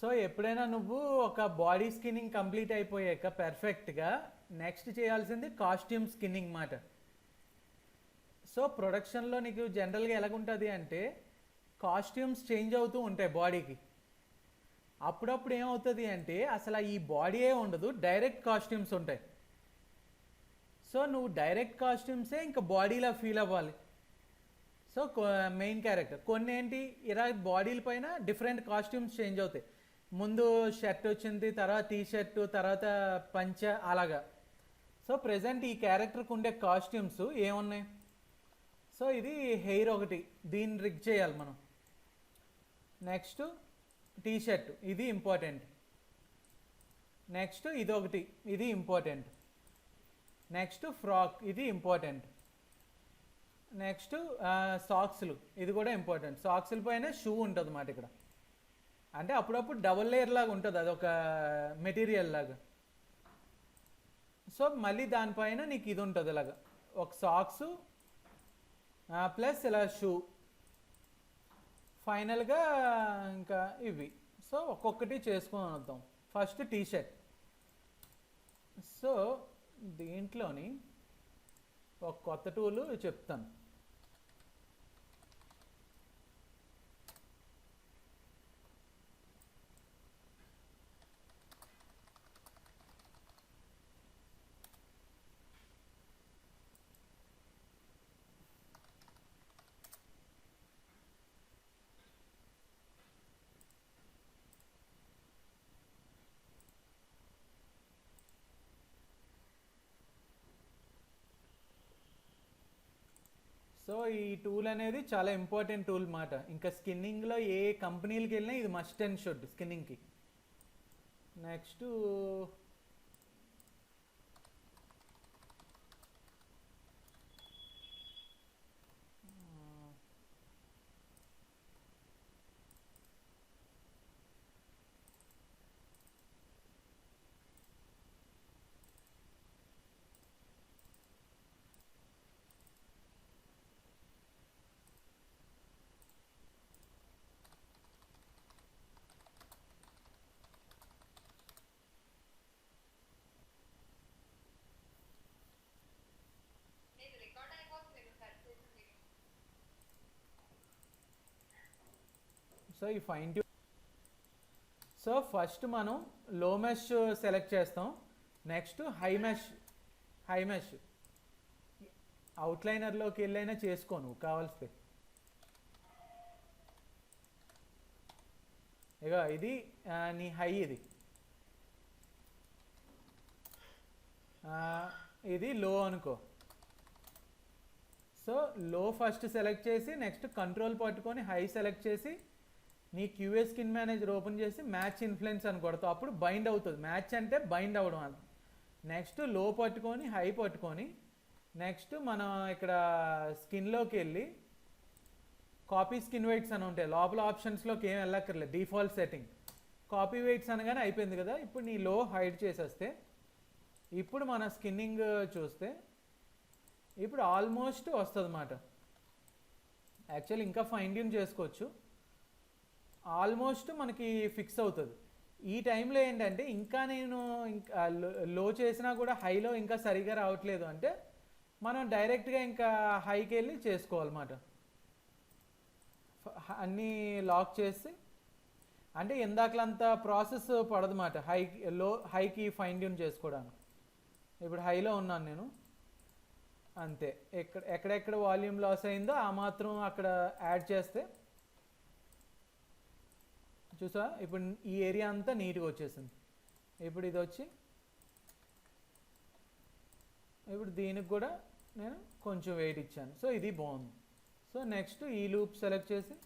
So ఎప్పుడైనా నువ్వు ఒక బాడీ స్కిన్నింగ్ కంప్లీట్ అయిపోయాక పర్ఫెక్ట్గా నెక్స్ట్ చేయాల్సింది కాస్ట్యూమ్ స్కిన్నింగ్ మాట. సో ప్రొడక్షన్లో నీకు జనరల్గా ఎలాగుంటుంది అంటే కాస్ట్యూమ్స్ చేంజ్ అవుతూ ఉంటాయి బాడీకి. అప్పుడప్పుడు ఏమవుతుంది అంటే అసలు ఈ బాడీయే ఉండదు, డైరెక్ట్ కాస్ట్యూమ్స్ ఉంటాయి. సో నువ్వు డైరెక్ట్ కాస్ట్యూమ్సే ఇంకా బాడీలా ఫీల్ అవ్వాలి. సో మెయిన్ క్యారెక్టర్ కొన్ని ఏంటి ఇలా బాడీల పైన డిఫరెంట్ కాస్ట్యూమ్స్ చేంజ్ అవుతాయి. ముందు షర్ట్ వచ్చింది, తర్వాత టీ షర్ట్, తర్వాత పంచ, అలాగా. సో ప్రజెంట్ ఈ క్యారెక్టర్కి ఉండే కాస్ట్యూమ్స్ ఏమున్నాయి? సో ఇది హెయిర్ ఒకటి, దీన్ని రిగ్ చేయాలి మనం. నెక్స్ట్ టీ షర్ట్, ఇది ఇంపార్టెంట్. నెక్స్ట్ ఇది ఒకటి, ఇది ఇంపార్టెంట్. నెక్స్ట్ ఫ్రాక్, ఇది ఇంపార్టెంట్. నెక్స్ట్ సాక్స్లు, ఇది కూడా ఇంపార్టెంట్. సాక్స్ల పైన షూ ఉంటుంది అన్నమాట ఇక్కడ. అంటే అప్పుడప్పుడు డబుల్ లేయర్ లాగా ఉంటుంది, అదొక మెటీరియల్ లాగా. సో మళ్ళీ దానిపైన నీకు ఇది ఉంటుంది ఇలాగా, ఒక సాక్స్ ప్లస్ ఇలా షూ, ఫైనల్గా ఇంకా ఇవి. సో ఒక్కొక్కటి చేసుకొని వద్దాం. First T shirt. సో దీంట్లోని ఒక కొత్త టూల్ చెప్తాను. సో ఈ టూల్ అనేది చాలా ఇంపార్టెంట్ టూల్ మాట. ఇంకా స్కిన్నింగ్లో ఏ కంపెనీలకి వెళ్ళినా ఇది మస్ట్ అండ్ షుడ్ స్కిన్నింగ్కి. నెక్స్ట్ సో ఈ ఫైన్ ట్యూన్. సో ఫస్ట్ మనం లో మెష్ సెలెక్ట్ చేస్తాం. నెక్స్ట్ హై మెష్ అవుట్లైనర్లోకి వెళ్ళైనా చేసుకోను కావాల్సి. ఇక ఇది నీ హై, ఇది లో అనుకో. సో లో ఫస్ట్ సెలెక్ట్ చేసి నెక్స్ట్ కంట్రోల్ పట్టుకొని హై సెలెక్ట్ చేసి నీ క్యూఏ స్కిన్ మేనేజర్ ఓపెన్ చేసి మ్యాచ్ ఇన్ఫ్లుయెన్స్ అని కొడతావు, అప్పుడు బైండ్ అవుతుంది. మ్యాచ్ అంటే బైండ్ అవ్వడం అది. నెక్స్ట్ లో పట్టుకొని హై పట్టుకొని నెక్స్ట్ మనం ఇక్కడ స్కిన్లోకి వెళ్ళి కాపీ స్కిన్ వెయిట్స్ అని ఉంటాయి లోపల. ఆప్షన్స్లోకి ఏం వెళ్ళక్కర్లేదు, డిఫాల్ట్ సెట్టింగ్. కాపీ వెయిట్స్ అనగానే అయిపోయింది కదా. ఇప్పుడు నీ లో హైడ్ చేసేస్తే ఇప్పుడు మన స్కిన్నింగ్ చూస్తే ఇప్పుడు ఆల్మోస్ట్ వస్తుంది అన్నమాట. యాక్చువల్లీ ఇంకా ఫైన్ ట్యూన్ చేసుకోవచ్చు. ఆల్మోస్ట్ మనకి ఫిక్స్ అవుతుంది. ఈ టైంలో ఏంటంటే ఇంకా నేను ఇంకా లో చేసినా కూడా హైలో ఇంకా సరిగా రావట్లేదు అంటే మనం డైరెక్ట్గా ఇంకా హైకి వెళ్ళి చేసుకోవాలన్నమాట. అన్నీ లాక్ చేసి అంటే ఇందాకలంత ప్రాసెస్ పడదన్నమాట హైకి ఫైన్ ట్యూన్ చేసుకోవడానికి. ఇప్పుడు హైలో ఉన్నాను నేను, అంతే. ఎక్కడెక్కడ వాల్యూమ్ లాస్ అయిందో ఆ మాత్రం అక్కడ యాడ్ చేస్తే చూసా ఇప్పుడు ఈ ఏరియా అంతా నీట్గా వచ్చేసింది. ఇప్పుడు ఇది వచ్చి ఇప్పుడు దీనికి కూడా నేను కొంచెం వెయిట్ ఇచ్చాను. సో ఇది బాగుంది. సో నెక్స్ట్ ఈ లూప్ సెలెక్ట్ చేసి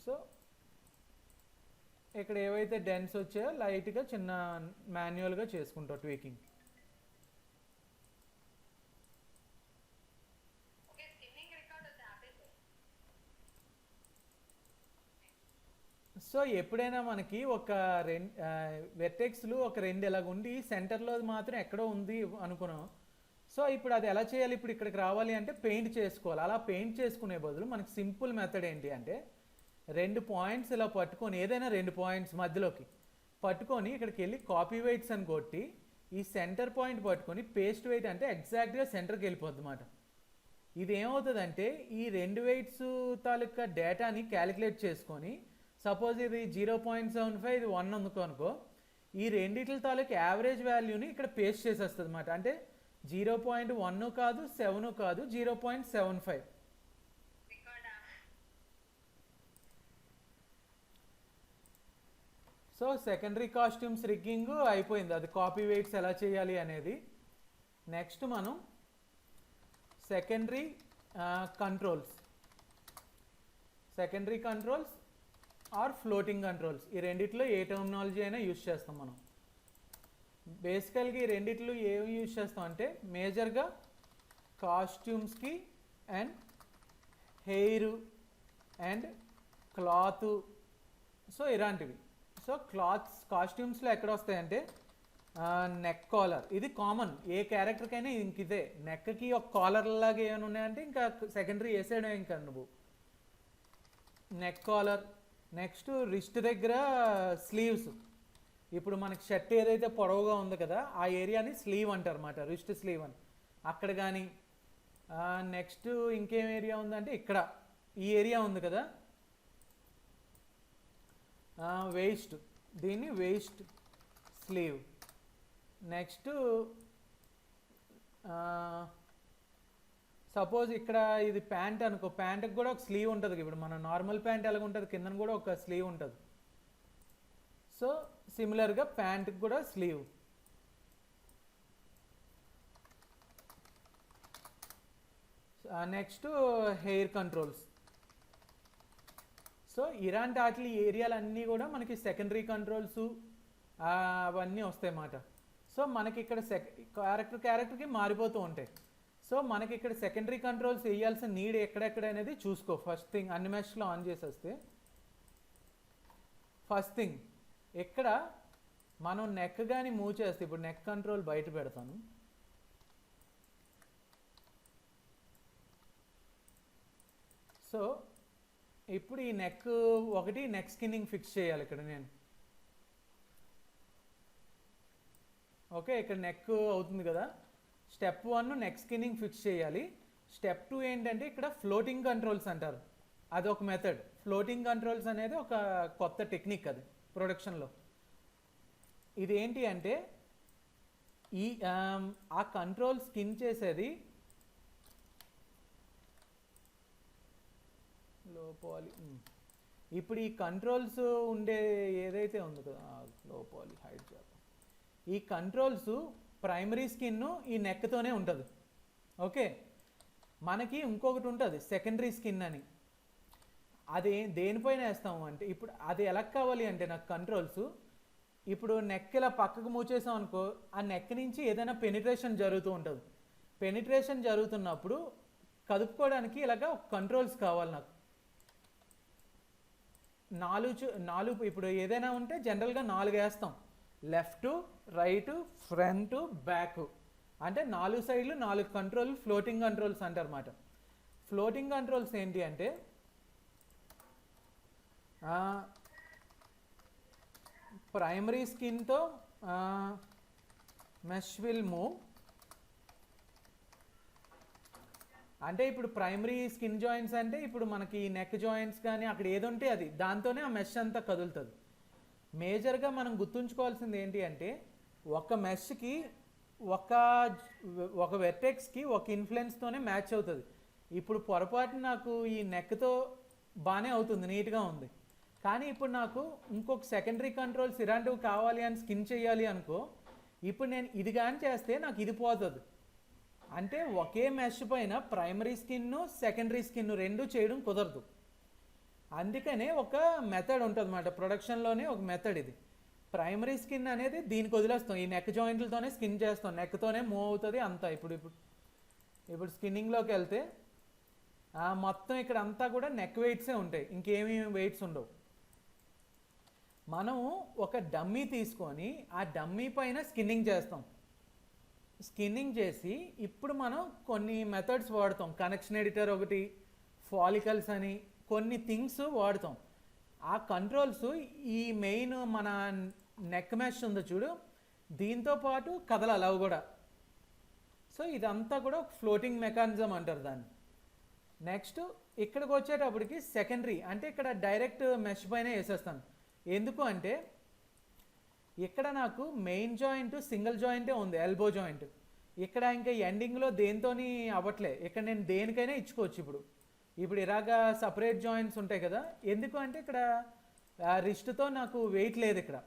సో ఇక్కడ ఏవైతే డెన్స్ వచ్చాయో లైట్గా చిన్న మాన్యువల్గా చేసుకుంటాం ట్వీకింగ్. సో ఎప్పుడైనా మనకి ఒక వెర్టెక్స్లు ఒక రెండు ఎలాగ ఉండి సెంటర్లో మాత్రం ఎక్కడో ఉంది అనుకున్నాం. సో ఇప్పుడు అది ఎలా చేయాలి? ఇప్పుడు ఇక్కడికి రావాలి అంటే పెయింట్ చేసుకోవాలి. అలా పెయింట్ చేసుకునే బదులు మనకి సింపుల్ మెథడ్ ఏంటి అంటే 2 పాయింట్స్ ఇలా పట్టుకొని, ఏదైనా 2 పాయింట్స్ మధ్యలోకి పట్టుకొని ఇక్కడికి వెళ్ళి కాపీ వెయిట్స్ అని కొట్టి ఈ సెంటర్ పాయింట్ పట్టుకొని పేస్ట్ వెయిట్ అంటే ఎగ్జాక్ట్గా సెంటర్కి వెళ్ళిపోద్ది అన్నమాట. ఇది ఏమవుతుందంటే ఈ 2 వెయిట్స్ తాలూకా డేటాని క్యాలిక్యులేట్ చేసుకొని, సపోజ్ ఇది 0.75 ఇది 1 అనుకో, ఈ రెండిట్ల తాలూకా యావరేజ్ వాల్యూని ఇక్కడ పేస్ట్ చేసేస్తుంది అన్నమాట. అంటే 0.1 కాదు, 7 కాదు, 0.75. సో సెకండరీ కాస్ట్యూమ్స్ రిగ్గింగ్ అయిపోయింది, అది కాపీ వెయిట్స్ ఎలా చేయాలి అనేది. నెక్స్ట్ మనం secondary controls or floating controls, ఈ రెండిట్లో ఏ టర్మినాలజీ అయినా యూజ్ చేస్తాం మనం. బేసికల్గా ఈ రెండిట్లో ఏమి యూజ్ చేస్తాం అంటే మేజర్గా కాస్ట్యూమ్స్కి and hair and cloth, so ఇలాంటివి. సో కాస్ట్యూమ్స్లో ఎక్కడ వస్తాయంటే నెక్ కాలర్, ఇది కామన్ ఏ క్యారెక్టర్కైనా ఇంక ఇదే. నెక్కి ఒక కాలర్ లాగా ఏమైనా ఉన్నాయంటే ఇంకా సెకండరీ వేసాడే ఇంకా నువ్వు నెక్ కాలర్. నెక్స్ట్ రిస్ట్ దగ్గర స్లీవ్స్, ఇప్పుడు మనకి షర్ట్ ఏదైతే పొడవుగా ఉంది కదా ఆ ఏరియాని స్లీవ్ అంటారు అన్నమాట, రిస్ట్ స్లీవ్ అని. అక్కడ కానీ నెక్స్ట్ ఇంకేం ఏరియా ఉందంటే ఇక్కడ ఈ ఏరియా ఉంది కదా వేస్ట్, దీన్ని వేస్ట్ స్లీవ్. నెక్స్ట్ సపోజ్ ఇక్కడ ఇది ప్యాంట్ అనుకో, ప్యాంట్కి కూడా ఒక స్లీవ్ ఉంటుంది. ఇప్పుడు మన నార్మల్ ప్యాంట్ ఎలాగ ఉంటుంది కింద కూడా ఒక స్లీవ్ ఉంటుంది. సో సిమిలర్గా ప్యాంట్కి కూడా sleeve. Next hair controls. So ఇలాంటి వాటి ఏరియాలన్నీ కూడా మనకి సెకండరీ కంట్రోల్స్ అవన్నీ వస్తాయి అన్నమాట. సో మనకి ఇక్కడ క్యారెక్టర్కి మారిపోతూ ఉంటాయి. సో మనకి ఇక్కడ సెకండరీ కంట్రోల్స్ వేయాల్సిన నీడ్ ఎక్కడెక్కడ అనేది చూసుకో. ఫస్ట్ థింగ్ అన్ని మెష్లో ఆన్ చేసేస్తే ఫస్ట్ థింగ్ ఇక్కడ మనం నెక్ కానీ మూవ్ చేస్తే, ఇప్పుడు నెక్ కంట్రోల్ బయట పెడతాను. సో ఇప్పుడు ఈ నెక్ స్కిన్నింగ్ ఫిక్స్ చేయాలి ఇక్కడ నేను. ఓకే, ఇక్కడ నెక్ అవుతుంది కదా. స్టెప్ 1 నెక్ స్కిన్నింగ్ ఫిక్స్ చేయాలి. స్టెప్ 2 ఏంటంటే ఇక్కడ ఫ్లోటింగ్ కంట్రోల్స్ అంటారు, అది ఒక మెథడ్. ఫ్లోటింగ్ కంట్రోల్స్ అనేది ఒక కొత్త టెక్నిక్ అది ప్రొడక్షన్లో. ఇది ఏంటి అంటే ఆ కంట్రోల్ స్కిన్ చేసేది లోపాలి. ఇప్పుడు ఈ కంట్రోల్స్ ఉండే ఏదైతే ఉంది కదా లోపాలి హైడ్ చేద్దాం. ఈ కంట్రోల్స్ ప్రైమరీ స్కిన్ ఈ నెక్తోనే ఉంటుంది. ఓకే, మనకి ఇంకొకటి ఉంటుంది సెకండరీ స్కిన్ అని, అది దేనిపైన వేస్తాము అంటే ఇప్పుడు అది ఎలా కావాలి అంటే నాకు కంట్రోల్స్ ఇప్పుడు నెక్ ఇలా పక్కకు మూవ్ చేసాం అనుకో, ఆ నెక్ నుంచి ఏదైనా పెనిట్రేషన్ జరుగుతూ ఉంటుంది. పెనిట్రేషన్ జరుగుతున్నప్పుడు కదుపుకోవడానికి ఇలాగ కంట్రోల్స్ కావాలి నాకు. 4 ఇప్పుడు ఏదైనా ఉంటే జనరల్గా 4 వేస్తాం, లెఫ్ట్, రైట్, ఫ్రంట్, బ్యాక్, అంటే 4 సైడ్లు 4 కంట్రోల్ ఫ్లోటింగ్ కంట్రోల్స్ అంటారు అన్నమాట. ఫ్లోటింగ్ కంట్రోల్స్ ఏంటి అంటే ప్రైమరీ స్కిన్తో మెష్ విల్ మూవ్. అంటే ఇప్పుడు ప్రైమరీ స్కిన్ జాయింట్స్ అంటే ఇప్పుడు మనకి నెక్ జాయింట్స్ కానీ అక్కడ ఏది ఉంటే అది దాంతోనే ఆ మెష్ అంతా కదులుతుంది. మేజర్గా మనం గుర్తుంచుకోవాల్సింది ఏంటి అంటే ఒక మెష్కి ఒక వెర్టెక్స్కి ఒక ఇన్ఫ్లుయెన్స్తోనే మ్యాచ్ అవుతుంది. ఇప్పుడు పొరపాటు నాకు ఈ నెక్తో బాగానే అవుతుంది, నీట్గా ఉంది, కానీ ఇప్పుడు నాకు ఇంకొక సెకండరీ కంట్రోల్స్ ఇలాంటివి కావాలి అని స్కిన్ చేయాలి అనుకో, ఇప్పుడు నేను ఇది కానీ చేస్తే నాకు ఇది పోతుంది. అంటే ఒకే మెష్ పైన ప్రైమరీ స్కిన్ సెకండరీ స్కిన్ రెండు చేయడం కుదరదు. అందుకనే ఒక మెథడ్ ఉంటుంది అన్నమాట ప్రొడక్షన్లోనే, ఒక మెథడ్ ఇది. ప్రైమరీ స్కిన్ అనేది దీనికి వదిలేస్తాం, ఈ నెక్ జాయింట్లతోనే స్కిన్ చేస్తాం, నెక్తోనే మూవ్ అవుతుంది అంతా. ఇప్పుడు స్కిన్నింగ్లోకి వెళ్తే మొత్తం ఇక్కడ అంతా కూడా నెక్ వెయిట్సే ఉంటాయి, ఇంకేమీ వెయిట్స్ ఉండవు. మనం ఒక డమ్మీ తీసుకొని ఆ డమ్మీ పైన స్కిన్నింగ్ చేస్తాం. స్కిన్నింగ్ చేసి ఇప్పుడు మనం కొన్ని మెథడ్స్ వాడతాం, కనెక్షన్ ఎడిటర్ ఒకటి, ఫాలికల్స్ అని కొన్ని థింగ్స్ వాడతాం. ఆ కంట్రోల్స్ ఈ మెయిన్ మన నెక్ మెష్ ఉందో చూడు, దీంతో పాటు కదలాలి అవి కూడా. సో ఇదంతా కూడా ఫ్లోటింగ్ మెకానిజం అంటారు దాన్ని. నెక్స్ట్ ఇక్కడికి వచ్చేటప్పటికి సెకండరీ, అంటే ఇక్కడ డైరెక్ట్ మెష్ పైన వేసేస్తాను. ఎందుకు అంటే ఇక్కడ నాకు మెయిన్ జాయింట్ సింగిల్ జాయింటే ఉంది, ఎల్బో జాయింట్. ఇక్కడ ఇంకా ఎండింగ్లో దేనితోని అవ్వట్లే, ఇక్కడ నేను దేనికైనా ఇచ్చుకోవచ్చు. ఇప్పుడు ఇలాగా సపరేట్ జాయింట్స్ ఉంటాయి కదా, ఎందుకు అంటే ఇక్కడ రిస్ట్తో నాకు వెయిట్ లేదు. ఇక్కడ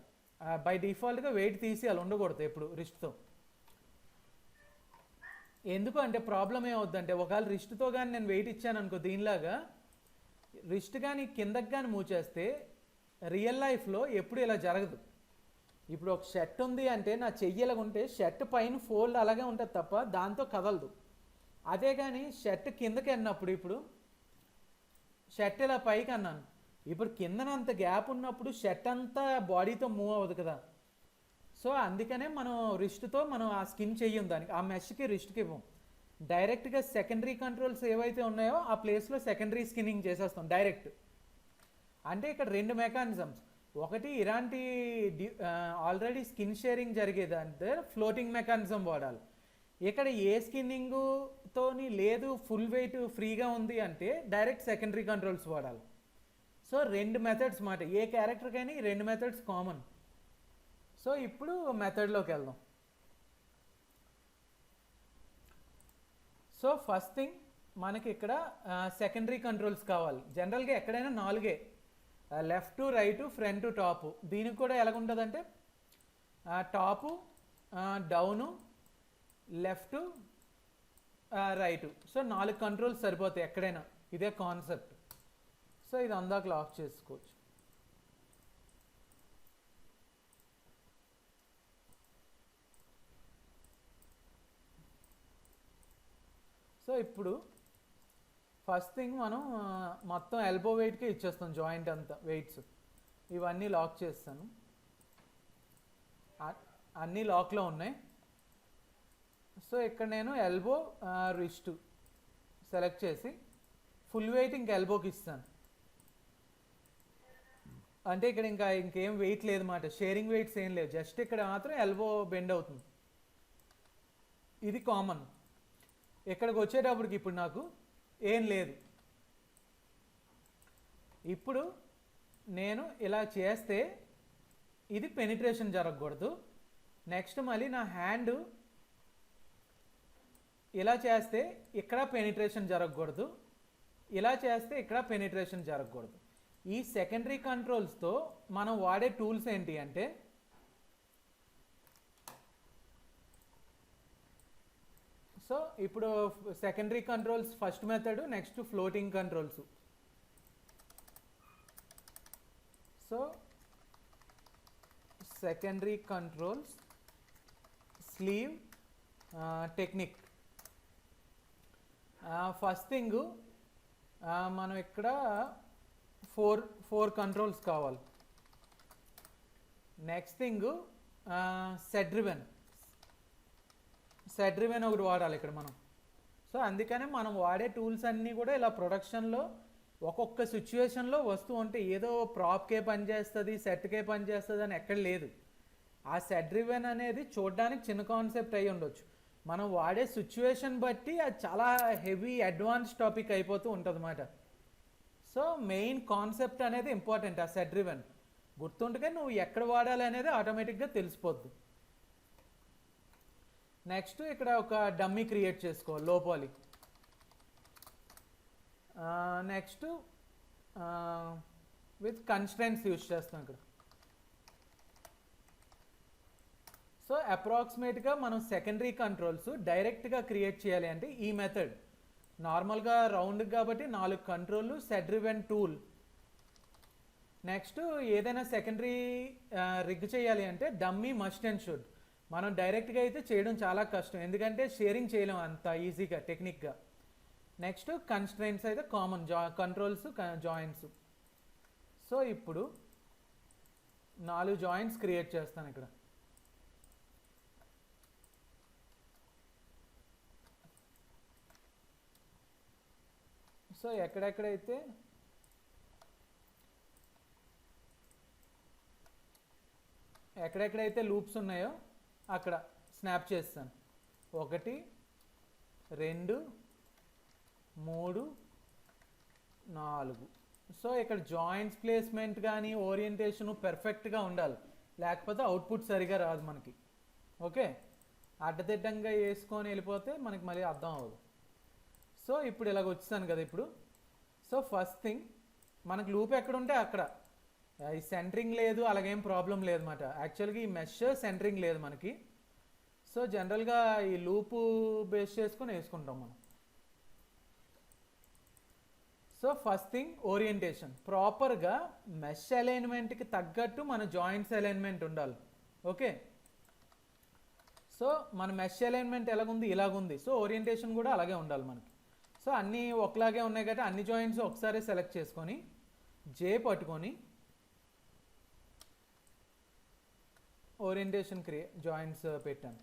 బై డిఫాల్ట్గా వెయిట్ తీసేయాలి, ఉండకూడదు ఎప్పుడు రిస్ట్తో. ఎందుకు అంటే ప్రాబ్లం ఏమవుద్దంటే ఒకవేళ రిస్ట్తో కానీ నేను వెయిట్ ఇచ్చాను అనుకో, దీనిలాగా రిస్ట్ కానీ కిందకి కానీ మూవ్ చేస్తే రియల్ లైఫ్లో ఎప్పుడు ఇలా జరగదు. ఇప్పుడు ఒక షర్ట్ ఉంది అంటే నా చెయ్యలాగా ఉంటే షర్ట్ పైన ఫోల్డ్ అలాగే ఉంటుంది తప్ప దాంతో కదలదు. అదే కానీ షర్ట్ కిందకి అన్నప్పుడు, ఇప్పుడు షర్ట్ ఇలా పైకి అన్నాను, ఇప్పుడు కిందనంత గ్యాప్ ఉన్నప్పుడు షర్ట్ అంతా బాడీతో మూవ్ అవ్వదు కదా. సో అందుకనే మనం రిస్ట్తో మనం ఆ స్కిన్ చెయ్యం, దానికి ఆ మెష్కి రిస్ట్కి ఇవ్వం. డైరెక్ట్గా సెకండరీ కంట్రోల్స్ ఏవైతే ఉన్నాయో ఆ ప్లేస్లో సెకండరీ స్కిన్నింగ్ చేసేస్తాం డైరెక్ట్. అంటే ఇక్కడ రెండు మెకానిజమ్స్, ఒకటి ఇలాంటి ఆల్రెడీ స్కిన్ షేరింగ్ జరిగేదంటే ఫ్లోటింగ్ మెకానిజం వాడాలి. ఇక్కడ ఏ స్కిన్నింగ్తోని లేదు, ఫుల్ వెయిట్ ఫ్రీగా ఉంది అంటే డైరెక్ట్ సెకండరీ కంట్రోల్స్ వాడాలి. సో రెండు మెథడ్స్ మాట, ఏ క్యారెక్టర్కైనా ఈ రెండు మెథడ్స్ కామన్. సో ఇప్పుడు మెథడ్లోకి వెళ్దాం. సో ఫస్ట్ థింగ్ మనకి ఇక్కడ సెకండరీ కంట్రోల్స్ కావాలి. జనరల్గా ఎక్కడైనా నాలుగే, లెఫ్ట్ రైట్ ఫ్రంట్ టాప్. దీనికి కూడా ఎలాగుంటుందంటే top down left right. So 4 controls సరిపోతాయి ఎక్కడైనా, ఇదే కాన్సెప్ట్. సో ఇది అందాక లాక్ చేసుకోవచ్చు. సో ఇప్పుడు ఫస్ట్ థింగ్ మనం మొత్తం ఎల్బో వెయిట్కే ఇచ్చేస్తాం, జాయింట్ అంతా వెయిట్స్ ఇవన్నీ లాక్ చేస్తాను. అన్నీ లాక్లో ఉన్నాయి. సో ఇక్కడ నేను ఎల్బో రిస్ట్ సెలెక్ట్ చేసి ఫుల్ వెయిట్ ఇంక ఎల్బోకి ఇస్తాను. అంటే ఇక్కడ ఇంకేం వెయిట్ లేదు మాట, షేరింగ్ వెయిట్స్ ఏం లేవు, జస్ట్ ఇక్కడ మాత్రం ఎల్బో బెండ్ అవుతుంది. ఇది కామన్. ఇక్కడికి వచ్చేటప్పటికి ఇప్పుడు నాకు ఏం లేదు. ఇప్పుడు నేను ఇలా చేస్తే ఇది పెనిట్రేషన్ జరగకూడదు. నెక్స్ట్ మళ్ళీ నా హ్యాండ్ ఇలా చేస్తే ఇక్కడ పెనిట్రేషన్ జరగకూడదు, ఇలా చేస్తే ఇక్కడ పెనిట్రేషన్ జరగకూడదు. ఈ సెకండరీ కంట్రోల్స్తో మనం వాడే టూల్స్ ఏంటి అంటే సో ఇప్పుడు secondary controls first method, next floating controls. So secondary controls sleeve technique. First thing మనం ఇక్కడ ఫోర్ కంట్రోల్స్ కావాలి. నెక్స్ట్ థింగ్ సెట్ డ్రివెన్ ఒకటి వాడాలి ఇక్కడ మనం. సో అందుకనే మనం వాడే టూల్స్ అన్నీ కూడా ఇలా ప్రొడక్షన్లో ఒక్కొక్క సిచ్యువేషన్లో వస్తూ ఉంటే ఏదో ప్రాప్కే పనిచేస్తుంది, సెట్కే పనిచేస్తుంది అని ఎక్కడ లేదు. ఆ సెట్ డ్రివెన్ అనేది చూడడానికి చిన్న కాన్సెప్ట్ అయి ఉండొచ్చు, మనం వాడే సిచ్యువేషన్ బట్టి అది చాలా హెవీ అడ్వాన్స్ టాపిక్ అయిపోతూ ఉంటుంది అన్నమాట. సో మెయిన్ కాన్సెప్ట్ అనేది ఇంపార్టెంట్. ఆ సెట్ డ్రివెన్ గుర్తుంటే నువ్వు ఎక్కడ వాడాలి అనేది ఆటోమేటిక్గా తెలిసిపోద్ది. నెక్స్ట్ ఇక్కడ ఒక డమ్మీ క్రియేట్ చేసుకోవాలి, low poly. Next with constraints use చేస్తాం ఇక్కడ. సో అప్రాక్సిమేట్గా మనం సెకండరీ కంట్రోల్స్ డైరెక్ట్గా క్రియేట్ చేయాలి అంటే ఈ మెథడ్. నార్మల్గా రౌండ్ కాబట్టి 4 కంట్రోళ్ళు, సెట్ డ్రివెన్ టూల్. నెక్స్ట్ ఏదైనా సెకండరీ రిగ్ చేయాలి అంటే డమ్మీ మస్ట్ అండ్ షుడ్. మనం డైరెక్ట్గా అయితే చేయడం చాలా కష్టం, ఎందుకంటే షేరింగ్ చేయలేం అంత ఈజీగా టెక్నిక్గా. నెక్స్ట్ కన్స్ట్రెంట్స్ అయితే కామన్, కంట్రోల్స్ జాయింట్స్. సో ఇప్పుడు 4 జాయింట్స్ క్రియేట్ చేస్తాను ఇక్కడ. సో ఎక్కడెక్కడైతే ఎక్కడెక్కడైతే లూప్స్ ఉన్నాయో అక్కడ స్నాప్ చేస్తాను. 1 2 3 4. సో ఇక్కడ జాయింట్స్ ప్లేస్మెంట్ కానీ ఓరియంటేషన్ పెర్ఫెక్ట్గా ఉండాలి, లేకపోతే అవుట్పుట్ సరిగా రాదు మనకి. ఓకే, అడ్డదిడ్డంగా వేసుకొని వెళ్ళిపోతే మనకి మళ్ళీ అర్థం అవ్వదు. సో ఇప్పుడు ఇలాగ వచ్చేసాను కదా ఇప్పుడు. సో ఫస్ట్ థింగ్ మనకు లూప్ ఎక్కడ ఉంటే అక్కడ, ఈ సెంటరింగ్ లేదు అలాగేం ప్రాబ్లం లేదు అన్నమాట. యాక్చువల్గా ఈ మెష్ సెంటరింగ్ లేదు మనకి. సో జనరల్గా ఈ లూపు బేస్ చేసుకొని వేసుకుంటాం మనం. సో ఫస్ట్ థింగ్ ఓరియంటేషన్, ప్రాపర్గా మెష్ అలైన్మెంట్కి తగ్గట్టు మన జాయింట్స్ అలైన్మెంట్ ఉండాలి. ఓకే, సో మన మెష్ అలైన్మెంట్ ఎలాగుంది, ఇలాగుంది. సో ఓరియంటేషన్ కూడా అలాగే ఉండాలి మనకి. సో అన్నీ ఒకలాగే ఉన్నాయి కాబట్టి అన్ని జాయింట్స్ ఒకసారి సెలెక్ట్ చేసుకొని జే పట్టుకొని ఓరియంటేషన్ జాయింట్స్ పెట్టాను.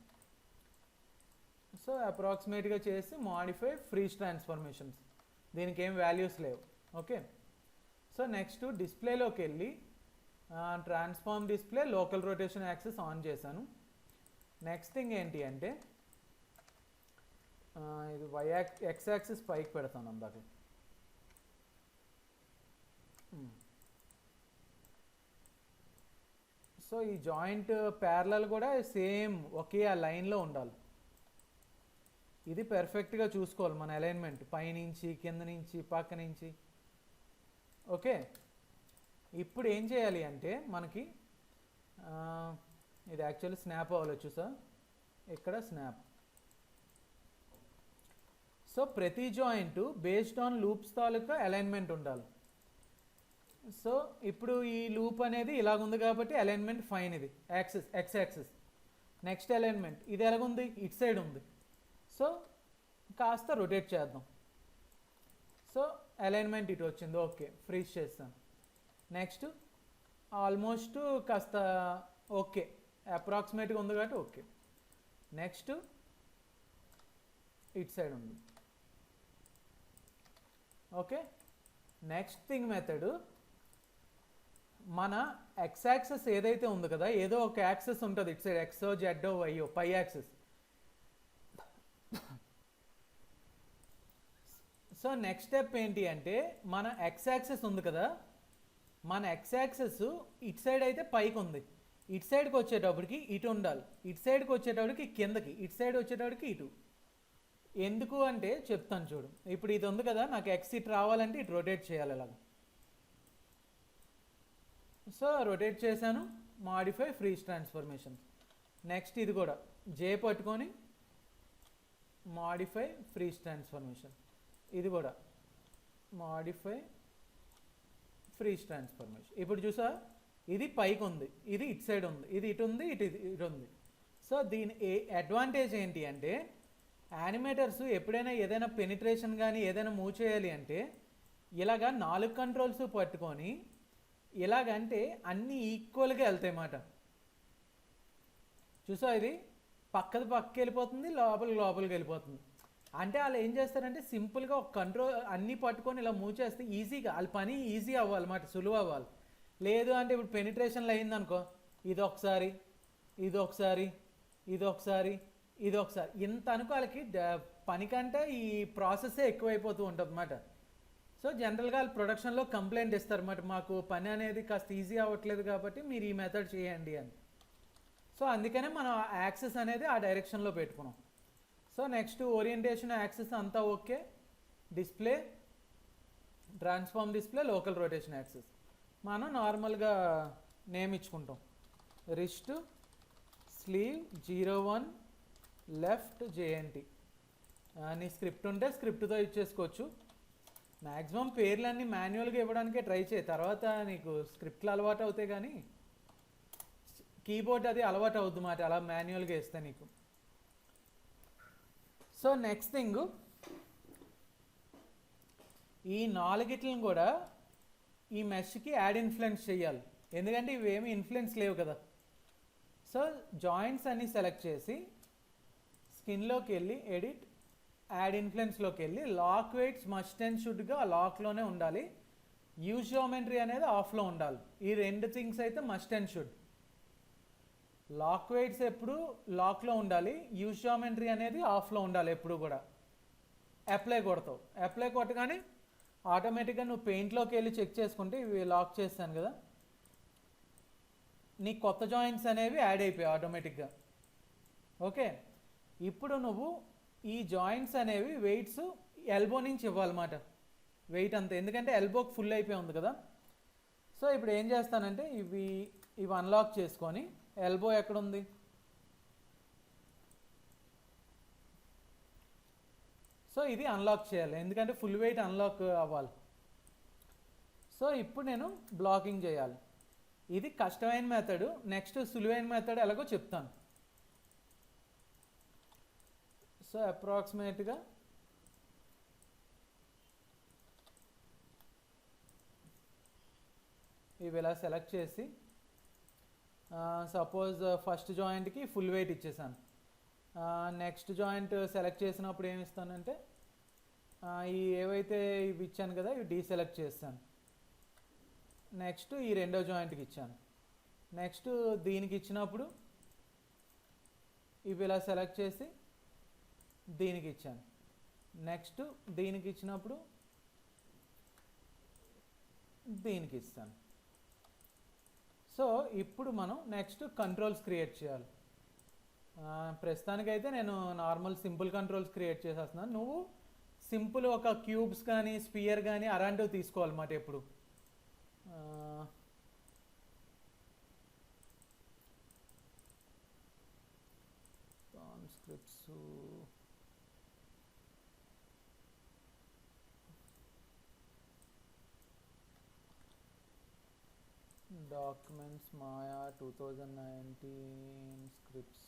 సో అప్రాక్సిమేట్గా చేసి మాడిఫై ఫ్రీజ్ ట్రాన్స్ఫర్మేషన్స్, దీనికి ఏం వాల్యూస్ లేవు. ఓకే, సో నెక్స్ట్ డిస్ప్లేలోకి వెళ్ళి transform display local rotation access on చేశాను. నెక్స్ట్ థింగ్ ఏంటి అంటే ఇది ఎక్స్ యాక్సిస్ పైకి పెడతాను అందాక. సో ఈ జాయింట్ ప్యారలల్ కూడా సేమ్ ఒకే ఆ లైన్లో ఉండాలి. ఇది పెర్ఫెక్ట్గా చూసుకోవాలి మన అలైన్మెంట్, పైనుంచి కింద నుంచి పక్క నుంచి. ఓకే, ఇప్పుడు ఏం చేయాలి అంటే మనకి ఇది యాక్చువల్లీ స్నాప్ అవ్వాలి చూసా, ఇక్కడ స్నాప్. సో ప్రతి joint based on loops taluka alignment ఉండాలి. సో ఇప్పుడు ఈ లూప్ అనేది ఇలాగుంది కాబట్టి అలైన్మెంట్ ఫైన్, ఇది axis X axis. Next alignment ఇది ఎలాగుంది, ఇటు సైడ్ ఉంది. సో కాస్త రొటేట్ చేద్దాం. సో అలైన్మెంట్ ఇటు వచ్చింది. ఓకే, ఫ్రీజ్ చేస్తాను. నెక్స్ట్ ఆల్మోస్ట్ కాస్త ఓకే, అప్రాక్సిమేట్గా ఉంది కాబట్టి ఓకే. నెక్స్ట్ ఇటు సైడ్ ఉంది. ఓకే, నెక్స్ట్ థింగ్ మెథడ్, మన ఎక్స్ యాక్సెస్ ఏదైతే ఉంది కదా, ఏదో ఒక యాక్సెస్ ఉంటుంది ఇటు సైడ్, ఎక్సో జెడ్ఓ వైఓ పై యాక్సెస్. సో నెక్స్ట్ స్టెప్ ఏంటి అంటే మన ఎక్స్ యాక్సెస్ ఉంది కదా, మన ఎక్స్ యాక్సెస్ ఇటు సైడ్ అయితే పైకి ఉంది, ఇటు సైడ్కి వచ్చేటప్పటికి ఇటు ఉండాలి, ఇటు సైడ్కి వచ్చేటప్పటికి కిందకి, ఇటు సైడ్ వచ్చేటప్పటికి ఇటు. ఎందుకు అంటే చెప్తాను చూడు. ఇప్పుడు ఇది ఉంది కదా, నాకు ఎక్స్ ఇటు రావాలంటే ఇటు రొటేట్ చేయాలి ఇలాగ. సో రొటేట్ చేశాను, మాడిఫై ఫ్రీజ్ ట్రాన్స్ఫర్మేషన్. నెక్స్ట్ ఇది కూడా జే పట్టుకొని మాడిఫై ఫ్రీజ్ ట్రాన్స్ఫర్మేషన్, ఇది కూడా మాడిఫై ఫ్రీజ్ ట్రాన్స్ఫర్మేషన్. ఇప్పుడు చూసా, ఇది పైకి ఉంది, ఇది ఇటు సైడ్ ఉంది, ఇది ఇటు ఉంది, ఇటు ఉంది. సో దీని అడ్వాంటేజ్ ఏంటి అంటే యానిమేటర్స్ ఎప్పుడైనా ఏదైనా పెనిట్రేషన్ కానీ ఏదైనా మూవ్ చేయాలి అంటే ఇలాగా 4 కంట్రోల్స్ పట్టుకొని ఇలాగంటే అన్నీ ఈక్వల్గా వెళ్తాయి అన్నమాట. చూసా, ఇది పక్కకి వెళ్ళిపోతుంది, లోపలికి వెళ్ళిపోతుంది. అంటే వాళ్ళు ఏం చేస్తారంటే సింపుల్గా ఒక కంట్రోల్ అన్నీ పట్టుకొని ఇలా మూవ్ చేస్తే ఈజీగా వాళ్ళ పని ఈజీ అవ్వాలన్నమాట, సులువు అవ్వాలి. లేదు అంటే ఇప్పుడు పెనిట్రేషన్లో అయిందనుకో, ఇది ఒకసారి ఇది ఒకసారి ఇది ఒకసారి ఇది ఒకసారి, ఇంత అనుకో వాళ్ళకి పని కంటే ఈ ప్రాసెస్సే ఎక్కువైపోతూ ఉంటుంది అన్నమాట. సో జనరల్గా వాళ్ళు ప్రొడక్షన్లో కంప్లైంట్ ఇస్తారు అన్నమాట, మాకు పని అనేది కాస్త ఈజీ అవ్వట్లేదు కాబట్టి మీరు ఈ మెథడ్ చేయండి అని. సో అందుకనే మనం యాక్సెస్ అనేది ఆ డైరెక్షన్లో పెట్టుకున్నాం. సో నెక్స్ట్ ఓరియంటేషన్ యాక్సెస్ అంతా okay. Display transform display local rotation axes మనం నార్మల్గా నేమ్ ఇచ్చుకుంటాం. Wrist sleeve 01 left JNT. నీ స్క్రిప్ట్ ఉంటే స్క్రిప్ట్తో ఇచ్చేసుకోవచ్చు. మ్యాక్సిమం పేర్లన్నీ మాన్యువల్గా ఇవ్వడానికే ట్రై చేయి, తర్వాత నీకు స్క్రిప్ట్లు అలవాటు అవుతాయి కానీ కీబోర్డ్ అది అలవాటు అవుద్ది మాట అలా మాన్యువల్గా ఇస్తే నీకు. సో నెక్స్ట్ థింగ్, ఈ 4గిట్లను కూడా ఈ మెష్కి యాడ్ ఇన్ఫ్లుయెన్స్ చేయాలి, ఎందుకంటే ఇవేమీ ఇన్ఫ్లుయెన్స్ లేవు కదా. సో జాయింట్స్ అన్ని సెలెక్ట్ చేసి స్కిన్లోకి వెళ్ళి ఎడిట్ యాడ్ ఇన్ఫ్లుయెన్స్లోకి వెళ్ళి లాక్ వెయిట్స్ మస్ట్ అండ్ షుడ్గా లాక్లోనే ఉండాలి, యూజ్ జియోమెట్రీ అనేది ఆఫ్లో ఉండాలి. ఈ 2 థింగ్స్ అయితే must and should. Lock weights ఎప్పుడు లాక్లో ఉండాలి, యూజ్ జామెట్రీ అనేది ఆఫ్లో ఉండాలి ఎప్పుడు కూడా. అప్లై కొడతావు, అప్లై కొట్టగానే ఆటోమేటిక్గా నువ్వు పెయింట్లోకి వెళ్ళి చెక్ చేసుకుంటే ఇవి లాక్ చేస్తాను కదా, నీ కొత్త జాయింట్స్ అనేవి యాడ్ అయిపోయాయి ఆటోమేటిక్గా. ఓకే, ఇప్పుడు నువ్వు ఈ జాయింట్స్ అనేవి వెయిట్స్ ఎల్బో నుంచి ఇవ్వాలన్నమాట, వెయిట్ అంతా, ఎందుకంటే ఎల్బోకి ఫుల్ అయిపోయి ఉంది కదా. సో ఇప్పుడు ఏం చేస్తానంటే ఇవి అన్లాక్ చేసుకొని, ఎల్బో ఎక్కడుంది, సో ఇది అన్లాక్ చేయాలి ఎందుకంటే ఫుల్ వెయిట్ అన్లాక్ అవ్వాలి. సో ఇప్పుడు నేను బ్లాకింగ్ చేయాలి. ఇది కష్టమైన మెథడ్. నెక్స్ట్ సులువైన మెథడ్ ఎలాగో చెప్తాను. సో అప్రాక్సిమేట్గా ఇవి ఇలా సెలెక్ట్ చేసి, సపోజ్ ఫస్ట్ జాయింట్కి ఫుల్ వెయిట్ ఇచ్చేసాను. నెక్స్ట్ జాయింట్ సెలెక్ట్ చేసినప్పుడు ఏమి ఇస్తానంటే ఈ ఏవైతే ఇవి ఇచ్చాను కదా ఇవి డీసెలెక్ట్ చేస్తాను. నెక్స్ట్ ఈ రెండో జాయింట్కి ఇచ్చాను. నెక్స్ట్ దీనికి ఇచ్చినప్పుడు ఇవి ఇలా సెలెక్ట్ చేసి దీనికి ఇచ్చాను. నెక్స్ట్ దీనికి ఇచ్చినప్పుడు దీనికి ఇస్తాను. సో ఇప్పుడు మనం నెక్స్ట్ కంట్రోల్స్ క్రియేట్ చేయాలి. ప్రస్తుతానికైతే నేను నార్మల్ సింపుల్ కంట్రోల్స్ క్రియేట్ చేసేస్తున్నాను. నువ్వు సింపుల్ ఒక క్యూబ్స్ కానీ స్పియర్ కానీ అలాంటివి తీసుకోవాలన్నమాట ఎప్పుడు. కాన్స్క్రిప్ట్స్ డాక్యుమెంట్స్ మాయా 2019 స్క్రిప్ట్స్.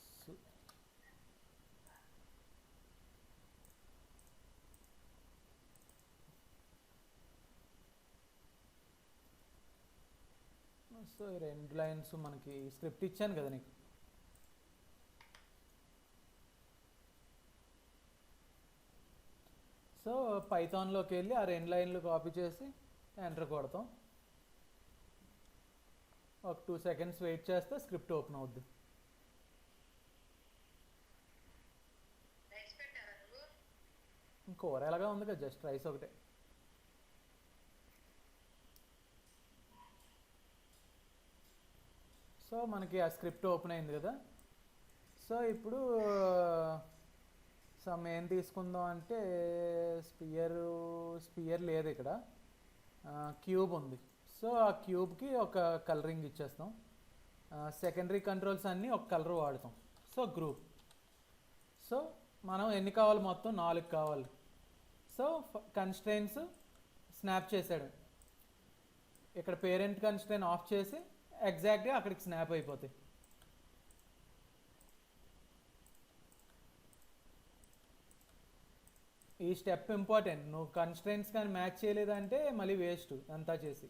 సో ఈ రెండు లైన్స్ మనకి స్క్రిప్ట్ ఇచ్చాను కదా నీకు. సో పైథాన్లోకి వెళ్ళి ఆ రెండు లైన్లు కాపీ చేసి ఎంటర్ కొడతాం. ఒక 2 seconds వెయిట్ చేస్తే స్క్రిప్ట్ ఓపెన్ అవుద్ది. కూర ఎలాగా ఉంది కదా, జస్ట్ రైస్ ఒకటే. సో మనకి ఆ స్క్రిప్ట్ ఓపెన్ అయింది కదా. సో ఇప్పుడు సమ్ ఏం తీసుకుందాం అంటే స్పియర్ లేదు ఇక్కడ, క్యూబ్ ఉంది. సో ఆ క్యూబ్కి ఒక కలరింగ్ ఇచ్చేస్తాం. సెకండరీ కంట్రోల్స్ అన్నీ ఒక కలర్ వాడతాం. So group. సో మనం ఎన్ని కావాలి, మొత్తం 4 కావాలి. సో కన్స్ట్రెయిన్స్ స్నాప్ చేశాడు. ఇక్కడ పేరెంట్ కన్స్ట్రెయిన్ ఆఫ్ చేసి ఎగ్జాక్ట్గా అక్కడికి స్నాప్ అయిపోతాయి. ఈ స్టెప్ ఇంపార్టెంట్. నువ్వు కన్స్ట్రెయిన్స్ కానీ మ్యాచ్ చేయలేదంటే మళ్ళీ వేస్ట్ అంతా చేసి.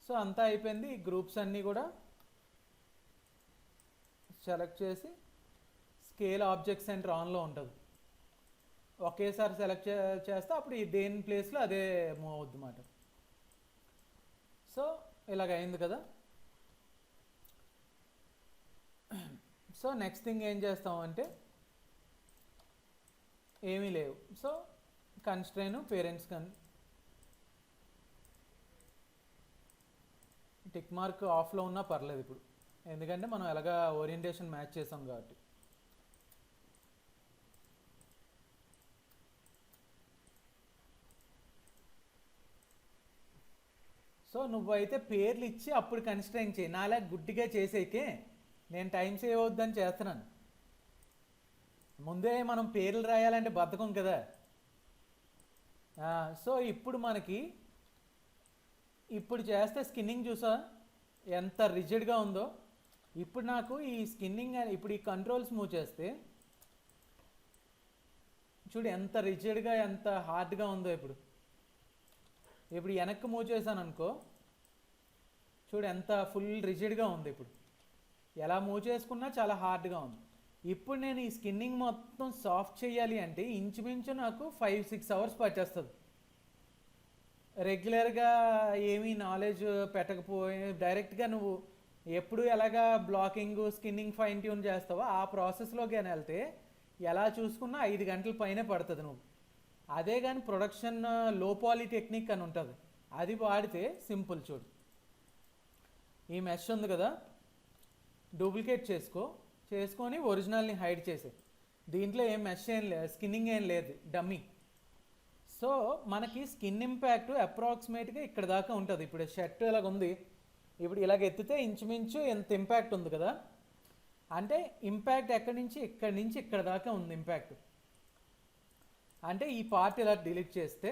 సో అంతా అయిపోయింది. ఈ గ్రూప్స్ అన్నీ కూడా సెలెక్ట్ చేసి స్కేల్ ఆబ్జెక్ట్ సెంటర్ ఆన్లో ఉంటుంది. ఒకేసారి సెలెక్ట్ చేస్తే అప్పుడు దేని ప్లేస్లో అదే మూవ్ అవుద్ది అన్నమాట. సో ఇలాగ అయింది కదా. సో నెక్స్ట్ థింగ్ ఏం చేస్తామంటే ఏమీ లేవు. So constrain parents tick mark ఆఫ్లో ఉన్నా పర్లేదు ఇప్పుడు, ఎందుకంటే మనం ఎలాగా ఓరియంటేషన్ మ్యాచ్ చేసాం కాబట్టి. సో నువ్వైతే పేర్లు ఇచ్చి అప్పుడు కన్స్ట్రెయిన్ చేయి. నాలా గుడ్డిగా చేసేకే నేను టైం సేవ్ అవుద్దని చేస్తున్నాను. ముందే మనం పేర్లు రాయాలంటే బద్ధకం కదా. సో ఇప్పుడు మనకి ఇప్పుడు చేస్తే స్కిన్నింగ్ చూసా ఎంత రిజిడ్గా ఉందో. ఇప్పుడు నాకు ఈ స్కిన్నింగ్ ఇప్పుడు ఈ కంట్రోల్స్ మూవ్ చేస్తే చూడు ఎంత రిజిడ్గా ఎంత హార్డ్గా ఉందో. ఇప్పుడు వెనక్కి మూవ్ చేశాను అనుకో, చూడు ఎంత ఫుల్ రిజిడ్గా ఉంది. ఇప్పుడు ఎలా మూవ్ చేసుకున్నా చాలా హార్డ్గా ఉంది. ఇప్పుడు నేను ఈ స్కిన్నింగ్ మొత్తం సాఫ్ట్ చేయాలి అంటే ఇంచుమించు నాకు 5-6 hours పట్టేస్తుంది. రెగ్యులర్గా ఏమీ నాలెడ్జ్ పెట్టకపోయి డైరెక్ట్గా నువ్వు ఎప్పుడు ఎలాగా బ్లాకింగ్ స్కిన్నింగ్ ఫైన్ ట్యూన్ చేస్తావో ఆ ప్రాసెస్లోకి అని వెళ్తే ఎలా చూసుకున్నా 5 గంటల పైనే పడుతుంది నువ్వు. అదే కానీ ప్రొడక్షన్ లో పాలీ టెక్నిక్ అని ఉంటుంది, అది వాడితే సింపుల్. చూడు, ఈ మెష్ ఉంది కదా, డూప్లికేట్ చేసుకొని ఒరిజినల్ని హైడ్ చేసే. దీంట్లో ఏం మెష్ ఏం లేదు, స్కిన్నింగ్ ఏం లేదు, డమ్మీ. సో మనకి స్కిన్ ఇంపాక్ట్ అప్రాక్సిమేట్గా ఇక్కడ దాకా ఉంటుంది. ఇప్పుడు షర్ట్ ఇలాగ ఉంది, ఇప్పుడు ఇలాగ ఎత్తితే ఇంచుమించు ఎంత ఇంపాక్ట్ ఉంది కదా, అంటే ఇంపాక్ట్ ఎక్కడి నుంచి ఇక్కడ దాకా ఉంది ఇంపాక్ట్. అంటే ఈ పార్ట్ ఇలా డిలీట్ చేస్తే,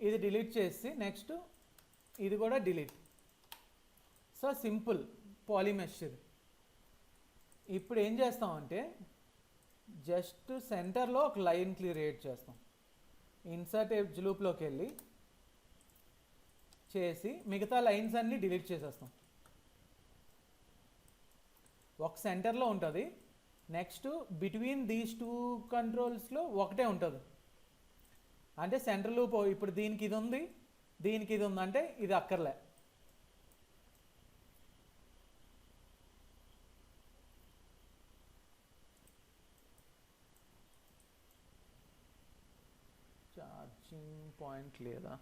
ఇది డిలీట్ చేసి నెక్స్ట్ ఇది కూడా డిలీట్. సో సింపుల్ పాలిమెష్ ఇది. ఇప్పుడు ఏం చేస్తామంటే జస్ట్ సెంటర్లో ఒక లైన్ క్రియేట్ చేస్తాం. ఇన్సర్ట్ ఎడ్జ్ లూప్లోకి వెళ్ళి చేసి మిగతా లైన్స్ అన్నీ డిలీట్ చేసేస్తాం. ఒక సెంటర్లో ఉంటుంది, నెక్స్ట్ బిట్వీన్ దీస్ 2 కంట్రోల్స్లో ఒకటే ఉంటుంది. అంటే సెంటర్ లూప్ ఇప్పుడు దీనికి ఇది ఉంది, దీనికి ఇది ఉంది, అంటే ఇది అక్కర్లే. ఛార్జింగ్ పాయింట్ లేదా,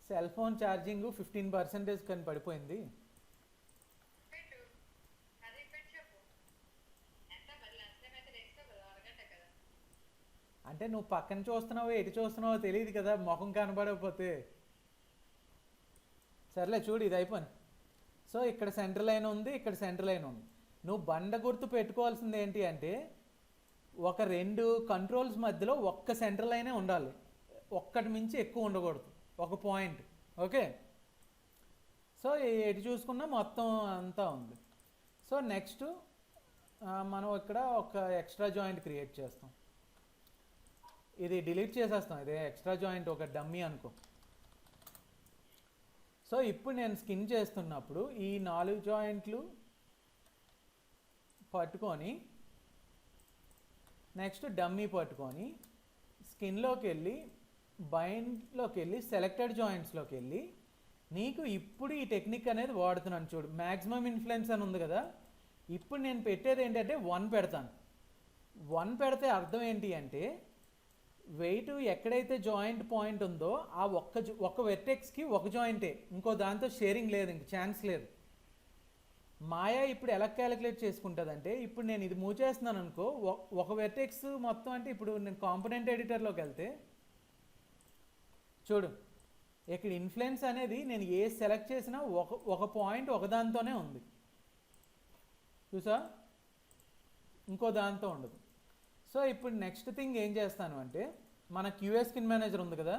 సెల్ ఫోన్ ఛార్జింగ్ 15% కానీ పడిపోయింది. అంటే నువ్వు పక్కన చూస్తున్నావో ఎటు చూస్తున్నావో తెలియదు కదా, ముఖం కనబడకపోతే. సర్లే చూడు, ఇది అయిపోయింది. సో ఇక్కడ సెంటర్ లైన్ ఉంది, ఇక్కడ సెంటర్ లైన్ ఉంది. నువ్వు బండ గుర్తు పెట్టుకోవాల్సింది ఏంటి అంటే ఒక 2 కంట్రోల్స్ మధ్యలో ఒక్క సెంటర్ లైనే ఉండాలి, ఒక్కటి మించి ఎక్కువ ఉండకూడదు, ఒక పాయింట్. ఓకే, సో ఎటు చూసుకున్నా మొత్తం అంతా ఉంది. సో నెక్స్ట్ మనం ఇక్కడ ఒక ఎక్స్ట్రా జాయింట్ క్రియేట్ చేస్తాం. ఇది డిలీట్ చేసేస్తాం, ఇదే ఎక్స్ట్రా జాయింట్ ఒక డమ్మీ అనుకో. సో ఇప్పుడు నేను స్కిన్ చేస్తున్నప్పుడు ఈ 4 జాయింట్లు పట్టుకొని నెక్స్ట్ డమ్మీ పట్టుకొని స్కిన్లోకి వెళ్ళి బైండ్లోకి వెళ్ళి సెలెక్టెడ్ జాయింట్స్లోకి వెళ్ళి నీకు ఇప్పుడు ఈ టెక్నిక్ అనేది వాడుతున్నాను. చూడు, మ్యాక్సిమం ఇన్ఫ్లుయెన్స్ అని ఉంది కదా, ఇప్పుడు నేను పెట్టేది ఏంటంటే 1 పెడతాను. 1 పెడితే అర్థం ఏంటి అంటే వెయిట్ ఎక్కడైతే జాయింట్ పాయింట్ ఉందో ఆ ఒక్క వెర్టెక్స్కి ఒక జాయింటే, ఇంకో దాంతో షేరింగ్ లేదు, ఇంక ఛాన్స్ లేదు. మాయా ఇప్పుడు ఎలా క్యాలిక్యులేట్ చేసుకుంటుంది అంటే ఇప్పుడు నేను ఇది మూవ్ చేస్తున్నాను అనుకో, ఒక వెర్టెక్స్ మొత్తం. అంటే ఇప్పుడు నేను కాంపోనెంట్ ఎడిటర్లోకి వెళ్తే చూడు, ఇక్కడ ఇన్ఫ్లుయెన్స్ అనేది నేను ఏ సెలెక్ట్ చేసినా ఒక పాయింట్ ఒకదాంతోనే ఉంది, చూసా, ఇంకో దాంతో ఉండదు. సో ఇప్పుడు నెక్స్ట్ థింగ్ ఏం చేస్తాను అంటే మన క్యూఏ స్కిన్ మేనేజర్ ఉంది కదా,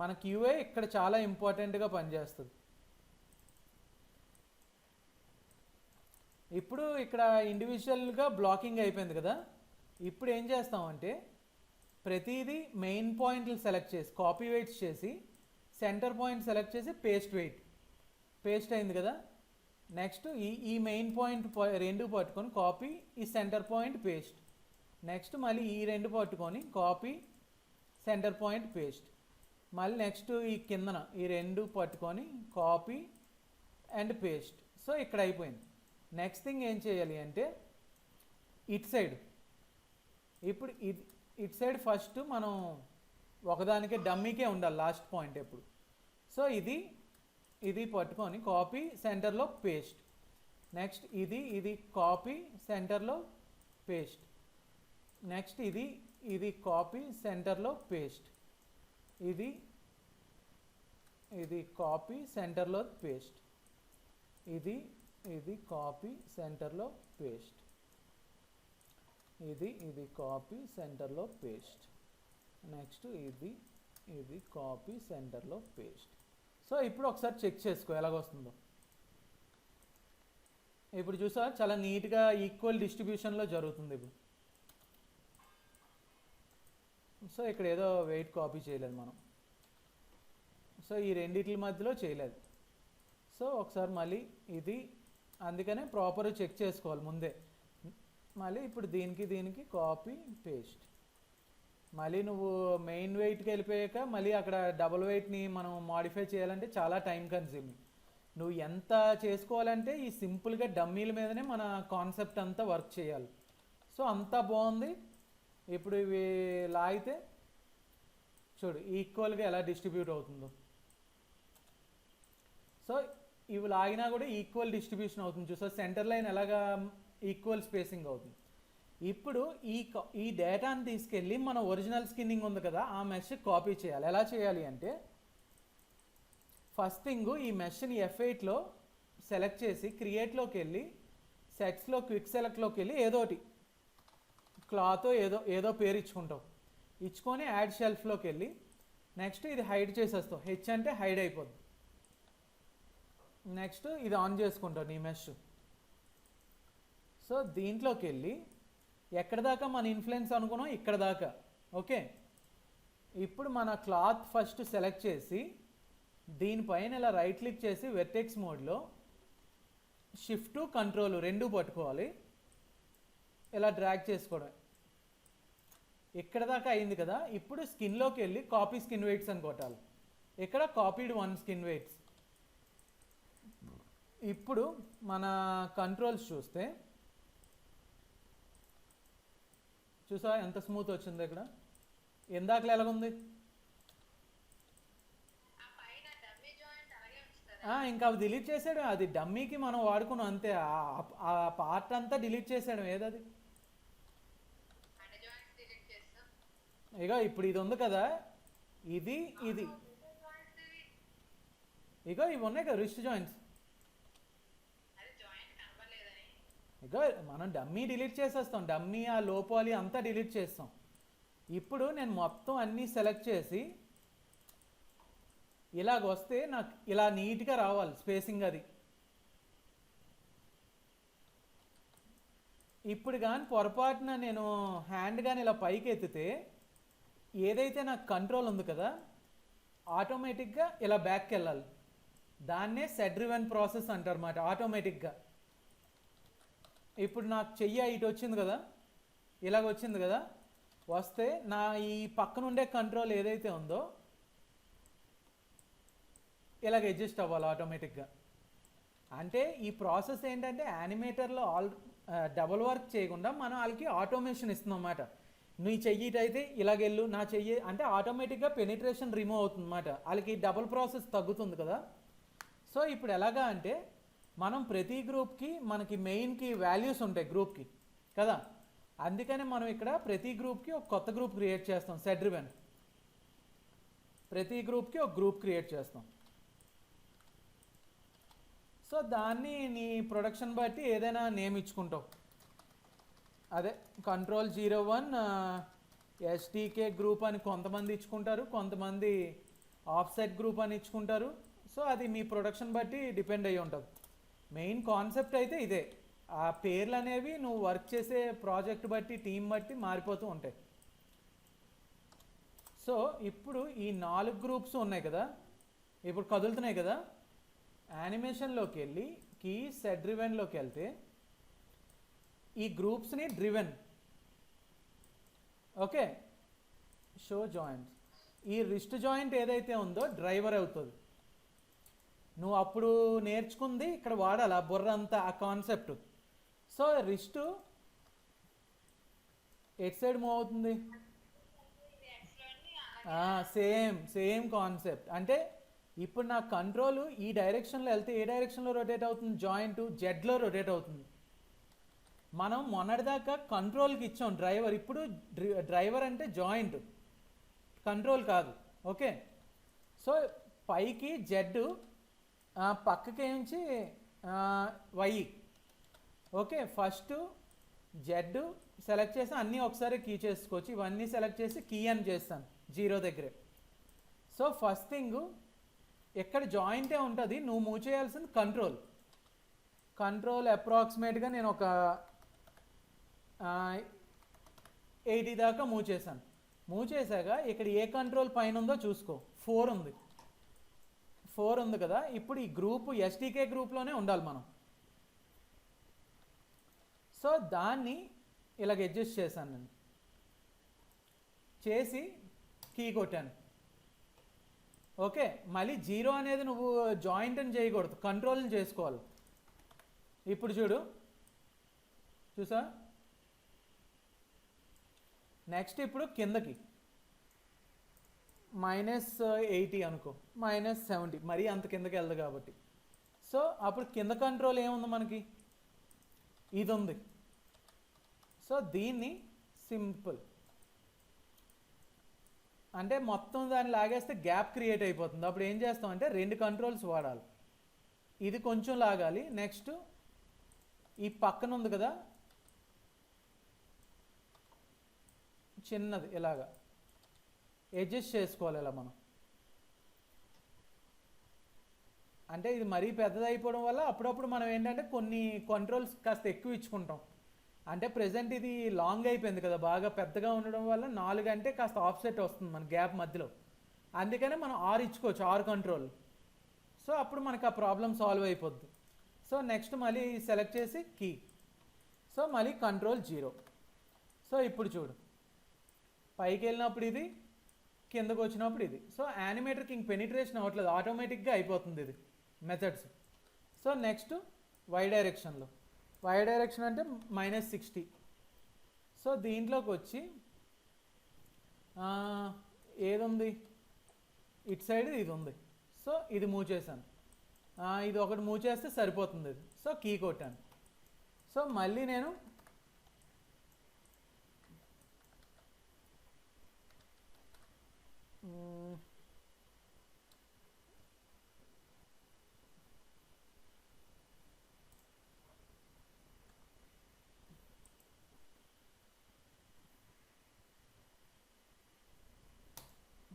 మన క్యూఏ ఇక్కడ చాలా ఇంపార్టెంట్గా పనిచేస్తుంది. ఇప్పుడు ఇక్కడ ఇండివిజువల్గా బ్లాకింగ్ అయిపోయింది కదా, ఇప్పుడు ఏం చేస్తామంటే ప్రతిదీ మెయిన్ పాయింట్లు సెలెక్ట్ చేసి కాపీ వెయిట్స్ చేసి సెంటర్ పాయింట్ సెలెక్ట్ చేసి పేస్ట్ అయింది కదా. నెక్స్ట్ ఈ మెయిన్ పాయింట్ 2 పట్టుకొని కాపీ, ఈ సెంటర్ పాయింట్ పేస్ట్. నెక్స్ట్ మళ్ళీ ఈ 2 పట్టుకొని కాపీ, సెంటర్ పాయింట్ పేస్ట్. మళ్ళీ నెక్స్ట్ ఈ కిందన ఈ 2 పట్టుకొని కాపీ అండ్ పేస్ట్. సో ఇక్కడ అయిపోయింది. నెక్స్ట్ థింగ్ ఏం చేయాలి అంటే ఇట్ సైడ్, ఇప్పుడు ఇట్ సైడ్ ఫస్ట్ మనం ఒకదానికి డమ్మీకే ఉండాలి లాస్ట్ పాయింట్ ఎప్పుడు. సో ఇది పట్టుకొని కాపీ సెంటర్లో పేస్ట్. నెక్స్ట్ ఇది కాపీ సెంటర్లో పేస్ట్. నెక్స్ట్ ఇది కాపీ సెంటర్లో పేస్ట్. ఇది కాపీ సెంటర్లో పేస్ట్. ఇది కాపీ సెంటర్లో పేస్ట్. ఇది కాపీ సెంటర్లో పేస్ట్. నెక్స్ట్ ఇది కాపీ సెంటర్లో పేస్ట్. సో ఇప్పుడు ఒకసారి చెక్ చేసుకో ఎలాగొస్తుందో. ఇప్పుడు చూసా చాలా నీట్గా ఈక్వల్ డిస్ట్రిబ్యూషన్లో జరుగుతుంది ఇప్పుడు. సో ఇక్కడ ఏదో వెయిట్ కాపీ చేయలేదు మనం, సో ఈ రెండిట్ల మధ్యలో చేయలేదు. సో ఒకసారి మళ్ళీ ఇది, అందుకనే ప్రాపర్ చెక్ చేసుకోవాలి ముందే. మళ్ళీ ఇప్పుడు దీనికి కాపీ పేస్ట్. మళ్ళీ నువ్వు మెయిన్ వెయిట్కి వెళ్ళిపోయాక మళ్ళీ అక్కడ డబుల్ వెయిట్ని మనం మాడిఫై చేయాలంటే చాలా టైం కన్స్యూమింగ్. నువ్వు ఎంత చేసుకోవాలంటే ఈ సింపుల్గా డమ్మీల మీదనే మన కాన్సెప్ట్ అంతా వర్క్ చేయాలి. సో అంతా బాగుంది. ఇప్పుడు ఇవి లాగితే చూడు ఈక్వల్గా ఎలా డిస్ట్రిబ్యూట్ అవుతుందో. సో ఇవి లాగినా కూడా ఈక్వల్ డిస్ట్రిబ్యూషన్ అవుతుంది. సో సెంటర్ లైన్ ఎలాగా ఈక్వల్ స్పేసింగ్ అవుతుంది. ఇప్పుడు ఈ డేటాని తీసుకెళ్ళి మన ఒరిజినల్ స్కిన్నింగ్ ఉంది కదా ఆ మెష్ కాపీ చేయాలి. ఎలా చేయాలి అంటే ఫస్ట్ థింగ్ ఈ మెష్ని F8లో సెలెక్ట్ చేసి క్రియేట్లోకి వెళ్ళి సెట్స్లో క్విక్ సెలెక్ట్లోకి వెళ్ళి ఏదోటి క్లాత్ ఏదో పేరు ఇచ్చుకుంటావు. ఇచ్చుకొని యాడ్ షెల్ఫ్లోకి వెళ్ళి నెక్స్ట్ ఇది హైడ్ చేసేస్తావు. హెచ్ అంటే హైడ్ అయిపోద్ది. నెక్స్ట్ ఇది ఆన్ చేసుకుంటావు నీ మెష్. సో దీంట్లోకి వెళ్ళి ఎక్కడ దాకా మన ఇన్ఫ్లుయెన్స్ అనుకున్నాం ఇక్కడ దాకా. ఓకే, ఇప్పుడు మన క్లాత్ ఫస్ట్ సెలెక్ట్ చేసి దీనిపైన ఇలా రైట్ క్లిక్ చేసి వెర్టెక్స్ మోడ్లో షిఫ్ట్ కంట్రోల్ రెండు పట్టుకోవాలి. ఇలా డ్రాగ్ చేసుకోవడం. ఇక్కడ దాకా అయింది కదా. ఇప్పుడు స్కిన్లోకి వెళ్ళి కాపీ స్కిన్ వెయిట్స్ అని కొట్టాలి. ఇక్కడ కాపీడ్ 1 స్కిన్ వెయిట్స్. ఇప్పుడు మన కంట్రోల్స్ చూస్తే చూసా ఎంత స్మూత్ వచ్చింది. ఇక్కడ ఎందాకలు ఎలాగుంది. ఇంకా అవి డిలీట్ చేసాడు. అది డమ్మీకి మనం వాడుకున్నాం అంతే. ఆ పార్ట్ అంతా డిలీట్ చేసాడు. ఏదది ఇక ఇప్పుడు ఇది ఉంది కదా ఇది ఇక ఇవి ఉన్నాయి కదా రిస్ట్ జాయింట్స్. ఇక మనం డమ్మీ డిలీట్ చేసేస్తాం. డమ్మీ ఆ లోపాలి అంతా డిలీట్ చేస్తాం. ఇప్పుడు నేను మొత్తం అన్నీ సెలెక్ట్ చేసి ఇలాగ వస్తే నాకు ఇలా నీట్గా రావాలి స్పేసింగ్ అది. ఇప్పుడు కానీ పొరపాటున నేను హ్యాండ్ కానీ ఇలా పైకి ఎత్తితే ఏదైతే నాకు కంట్రోల్ ఉంది కదా ఆటోమేటిక్గా ఇలా బ్యాక్కి వెళ్ళాలి. దాన్నే సెట్ డ్రివెన్ ప్రాసెస్ అంటారు అన్నమాట. ఆటోమేటిక్గా ఇప్పుడు నాకు చెయ్యి ఇటు వచ్చింది కదా ఇలాగ వచ్చింది కదా. వస్తే నా ఈ పక్కన ఉండే కంట్రోల్ ఏదైతే ఉందో ఇలాగ అడ్జస్ట్ అవ్వాలి ఆటోమేటిక్గా. అంటే ఈ ప్రాసెస్ ఏంటంటే యానిమేటర్లో డబుల్ వర్క్ చేయకుండా మనం వాళ్ళకి ఆటోమేషన్ ఇస్తున్నాం అన్నమాట. నీ చెయ్యి అయితే ఇలాగెళ్ళు నా చెయ్యి అంటే ఆటోమేటిక్గా పెనిట్రేషన్ రిమూవ్ అవుతుంది అన్నమాట. వాళ్ళకి డబుల్ ప్రాసెస్ తగ్గుతుంది కదా. సో ఇప్పుడు ఎలాగా అంటే మనం ప్రతి గ్రూప్కి మనకి మెయిన్కి వాల్యూస్ ఉంటాయి గ్రూప్కి కదా. అందుకని మనం ఇక్కడ ప్రతి గ్రూప్కి ఒక కొత్త గ్రూప్ క్రియేట్ చేస్తాం. సెట్ డ్రివెన్ ప్రతి గ్రూప్కి ఒక గ్రూప్ క్రియేట్ చేస్తాం. సో దాన్ని నీ ప్రొడక్షన్ బట్టి ఏదైనా నేమ్ ఇచ్చుకుంటావు. అదే Ctrl+01 STK గ్రూప్ అని కొంతమంది ఇచ్చుకుంటారు, కొంతమంది ఆఫ్సెట్ గ్రూప్ అని ఇచ్చుకుంటారు. సో అది మీ ప్రొడక్షన్ బట్టి డిపెండ్ అయ్యి ఉంటుంది. మెయిన్ కాన్సెప్ట్ అయితే ఇదే. ఆ పేర్లు అనేవి నువ్వు వర్క్ చేసే ప్రాజెక్ట్ బట్టి టీం బట్టి మారిపోతూ ఉంటాయి. సో ఇప్పుడు ఈ 4 గ్రూప్స్ ఉన్నాయి కదా ఇప్పుడు కదులుతున్నాయి కదా. యానిమేషన్లోకి వెళ్ళి కీ సెట్ డ్రివెన్లోకి వెళ్తే ఈ గ్రూప్స్ని డ్రివెన్ ఓకే షో జాయింట్స్. ఈ రిస్ట్ జాయింట్ ఏదైతే ఉందో డ్రైవర్ అవుతుంది. నువ్వు అప్పుడు నేర్చుకుంది ఇక్కడ వాడాలి ఆ బుర్ర అంతా ఆ concept. So wrist at side move అవుతుంది. Same concept. అంటే ఇప్పుడు నా కంట్రోల్ ఈ డైరెక్షన్లో వెళ్తే ఏ డైరెక్షన్లో రొటేట్ అవుతుంది. జాయింట్ జెడ్లో రొటేట్ అవుతుంది. మనం మొన్నటిదాకా కంట్రోల్కి ఇచ్చాం డ్రైవర్. ఇప్పుడు డ్రైవర్ అంటే జాయింట్ కంట్రోల్ కాదు. ఓకే సో పైకి జెడ్ పక్కకి నుంచి Y. Okay first Z select చేసి అన్నీ ఒకసారి కీ చేసుకోవచ్చు. ఇవన్నీ సెలెక్ట్ చేసి కీ అని చేస్తాను 0 దగ్గరే. సో ఫస్ట్ థింగ్ ఎక్కడ జాయింటే ఉంటుంది నువ్వు మూవ్ చేయాల్సింది కంట్రోల్ అప్రాక్సిమేట్గా నేను ఒక 80 దాకా మూవ్ చేశాను. మూవ్ చేశాక ఇక్కడ ఏ కంట్రోల్ పైన ఉందో చూసుకో. 4 ఉంది కదా. ఇప్పుడు ఈ గ్రూప్ ఎస్టీకే గ్రూప్లోనే ఉండాలి మనం. సో దాన్ని ఇలాగ అడ్జస్ట్ చేశాను నేను. చేసి కీ కొట్టాను. ఓకే, మళ్ళీ జీరో అనేది నువ్వు జాయింట్ అని చేయకూడదు, కంట్రోల్ని చేసుకోవాలి. ఇప్పుడు చూసా. నెక్స్ట్ ఇప్పుడు కిందకి -80 అనుకో, -70, మరీ అంత కిందకి వెళ్ళదు కాబట్టి. సో అప్పుడు కింద కంట్రోల్ ఏముంది మనకి, ఇది ఉంది. సో దీన్ని సింపుల్ అంటే మొత్తం దాన్ని లాగేస్తే గ్యాప్ క్రియేట్ అయిపోతుంది. అప్పుడు ఏం చేస్తాం అంటే 2 కంట్రోల్స్ వాడాలి. ఇది కొంచెం లాగాలి. నెక్స్ట్ ఈ పక్కన ఉంది కదా చిన్నది, ఇలాగా అడ్జస్ట్ చేసుకోవాలి ఇలా మనం. అంటే ఇది మరీ పెద్దది అయిపోవడం వల్ల అప్పుడప్పుడు మనం ఏంటంటే కొన్ని కంట్రోల్స్ కాస్త ఎక్కువ ఇచ్చుకుంటాం. అంటే ప్రజెంట్ ఇది లాంగ్ అయిపోయింది కదా, బాగా పెద్దగా ఉండడం వల్ల 4 అంటే కాస్త ఆఫ్సెట్ వస్తుంది మన గ్యాప్ మధ్యలో. అందుకనే మనం 6 ఇచ్చుకోవచ్చు, 6 కంట్రోల్. సో అప్పుడు మనకు ఆ ప్రాబ్లం సాల్వ్ అయిపోద్ది. సో నెక్స్ట్ మళ్ళీ సెలెక్ట్ చేసి కీ, సో మళ్ళీ కంట్రోల్ 0. సో ఇప్పుడు చూడు, పైకి వెళ్ళినప్పుడు ఇది, కిందకు వచ్చినప్పుడు ఇది. సో యానిమేటర్కి ఇంక పెనిట్రేషన్ అవ్వట్లేదు, ఆటోమేటిక్గా అయిపోతుంది ఇది మెథడ్స్. సో నెక్స్ట్ వై డైరెక్షన్లో, వై డైరెక్షన్ అంటే -60. సో దీంట్లోకి వచ్చి ఏది ఉంది, ఇటు సైడ్ ఇది ఉంది. సో ఇది మూవ్ చేశాను, ఇది ఒకటి మూవ్ చేస్తే సరిపోతుంది ఇది. సో కీ కొట్టాను. సో మళ్ళీ నేను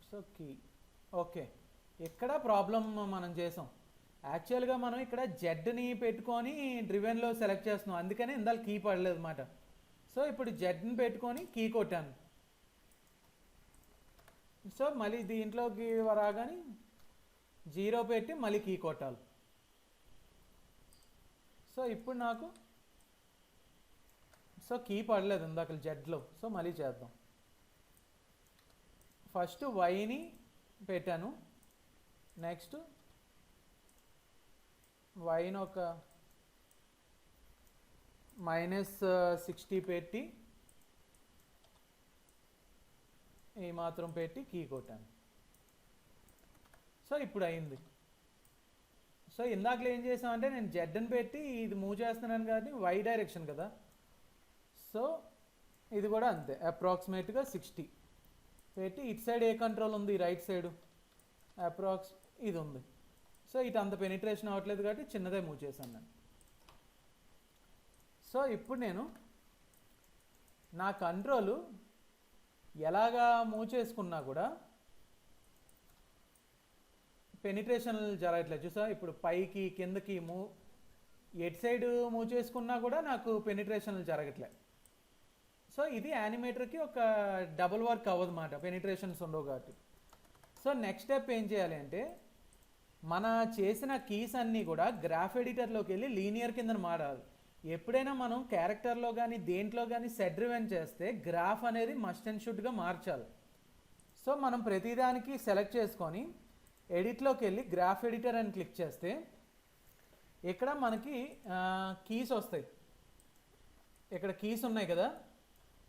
సో కీ ఓకే, ఇక్కడ ప్రాబ్లం మనం చేసాం. యాక్చువల్గా మనం ఇక్కడ జెడ్ని పెట్టుకొని డ్రివెన్లో సెలెక్ట్ చేస్తున్నాం, అందుకని ఇందాక కీ పడలేదు అన్నమాట. సో ఇప్పుడు జెడ్ని పెట్టుకొని కీ కొట్టాను. సో మళ్ళీ దీంట్లోకి రాగానే 0 పెట్టి మళ్ళీ కీ కొట్టాలి. సో ఇప్పుడు నాకు సో కీ పడలేదు ఇందాక జెడ్లో. సో మళ్ళీ చేద్దాం. ఫస్ట్ వైని పెట్టాను, నెక్స్ట్ వైని ఒక -60 పెట్టి ఈ మాత్రం పెట్టి కీ కొట్టాను. సో ఇప్పుడు అయింది. సో ఇందాకలో ఏం చేసామంటే నేను జెడ్ని పెట్టి ఇది మూవ్ చేస్తున్నాను కానీ వై డైరెక్షన్ కదా. సో ఇది కూడా అంతే, అప్రాక్సిమేట్గా 60 పెట్టి ఇటు సైడ్ ఏ కంట్రోల్ ఉంది, రైట్ సైడు అప్రాక్స్ ఇది ఉంది. సో ఇటు అంత పెనిట్రేషన్ అవ్వట్లేదు కాబట్టి చిన్నదే మూవ్ చేశాను నేను. సో ఇప్పుడు నేను నా కంట్రోలు ఎలాగా మూవ్ చేసుకున్నా కూడా పెనిట్రేషన్ జరగట్లేదు. చూసా, ఇప్పుడు పైకి కిందకి మూవ్ ఎటు సైడ్ మూవ్ చేసుకున్నా కూడా నాకు పెనిట్రేషన్లు జరగట్లేదు. సో ఇది యానిమేటర్కి ఒక డబుల్ వర్క్ అవ్వదు అన్నమాట, పెనిట్రేషన్స్ ఉండవు కాబట్టి. సో నెక్స్ట్ స్టెప్ ఏం చేయాలి అంటే మన చేసిన కీస్ అన్నీ కూడా గ్రాఫ్ ఎడిటర్లోకి వెళ్ళి లీనియర్ కింద మారాలి. ఎప్పుడైనా మనం క్యారెక్టర్లో కానీ దేంట్లో కానీ సెట్ డ్రివెన్ చేస్తే గ్రాఫ్ అనేది మస్ట్ అండ్ షుడ్గా మార్చాలి. సో మనం ప్రతిదానికి సెలెక్ట్ చేసుకొని ఎడిట్లోకి వెళ్ళి గ్రాఫ్ ఎడిటర్ అని క్లిక్ చేస్తే ఇక్కడ మనకి కీస్ వస్తాయి. ఇక్కడ కీస్ ఉన్నాయి కదా,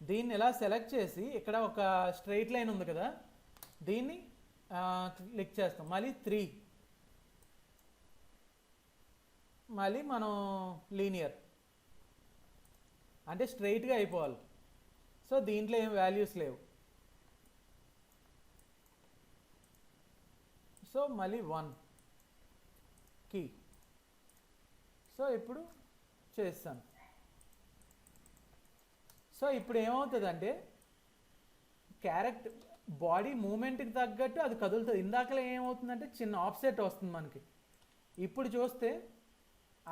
దీన్ని ఇలా సెలెక్ట్ చేసి ఇక్కడ ఒక స్ట్రైట్ లైన్ ఉంది కదా, దీన్ని క్లిక్ చేస్తాం. మళ్ళీ 3, మళ్ళీ మనం లీనియర్ అంటే స్ట్రైట్గా అయిపోవాలి. సో దీంట్లో ఏం వాల్యూస్ లేవు. సో మళ్ళీ 1 కీ. సో ఇప్పుడు చేస్తాను. సో ఇప్పుడు ఏమవుతుందంటే క్యారెక్టర్ బాడీ మూమెంట్కి తగ్గట్టు అది కదులుతుంది. ఇందాకలో ఏమవుతుందంటే చిన్న ఆఫ్సెట్ వస్తుంది మనకి. ఇప్పుడు చూస్తే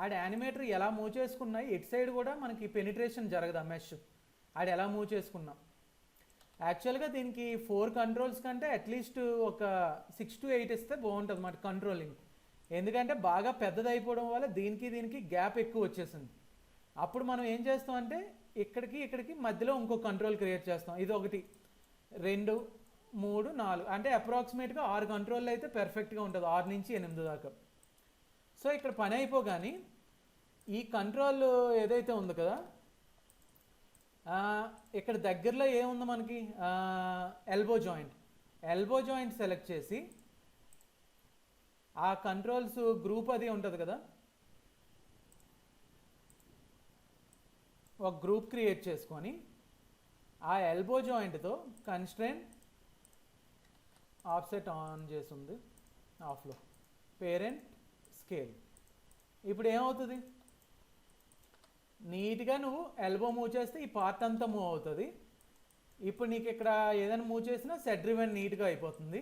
ఆడ యానిమేటర్ ఎలా మూవ్ చేసుకున్నాయి, ఎటు సైడ్ కూడా మనకి పెనిట్రేషన్ జరగదు. ఆ మెష్ ఆడ ఎలా మూవ్ చేసుకున్నాం. యాక్చువల్గా దీనికి 4 కంట్రోల్స్ కంటే అట్లీస్ట్ ఒక 6 to 8 ఇస్తే బాగుంటుంది అన్నమాట కంట్రోలింగ్. ఎందుకంటే బాగా పెద్దది అయిపోవడం వల్ల దీనికి గ్యాప్ ఎక్కువ వచ్చేసింది. అప్పుడు మనం ఏం చేస్తాం అంటే ఇక్కడికి మధ్యలో ఇంకో కంట్రోల్ క్రియేట్ చేస్తాం. ఇది 1, 2, 3 4 అంటే అప్రాక్సిమేట్గా 6 కంట్రోల్ అయితే పెర్ఫెక్ట్గా ఉంటుంది, 6 నుంచి 8 దాకా. సో ఇక్కడ పని అయిపోగాని ఈ కంట్రోల్ ఏదైతే ఉంది కదా, ఇక్కడ దగ్గరలో ఏముంది మనకి, ఎల్బో జాయింట్ సెలెక్ట్ చేసి ఆ కంట్రోల్స్ గ్రూప్ అది ఉంటుంది కదా, ఒక గ్రూప్ క్రియేట్ చేసుకొని ఆ ఎల్బో జాయింట్తో కన్స్ట్రైన్ ఆఫ్సెట్ ఆన్ చేస్తుంది, ఆఫ్లో పేరెంట్ స్కేల్. ఇప్పుడు ఏమవుతుంది, నీట్గా నువ్వు ఎల్బో మూవ్ చేస్తే ఈ పార్ట్ అంతా మూవ్ అవుతుంది. ఇప్పుడు నీకు ఇక్కడ ఏదైనా మూవ్ చేసినా సెట్ డ్రివెన్ నీట్గా అయిపోతుంది.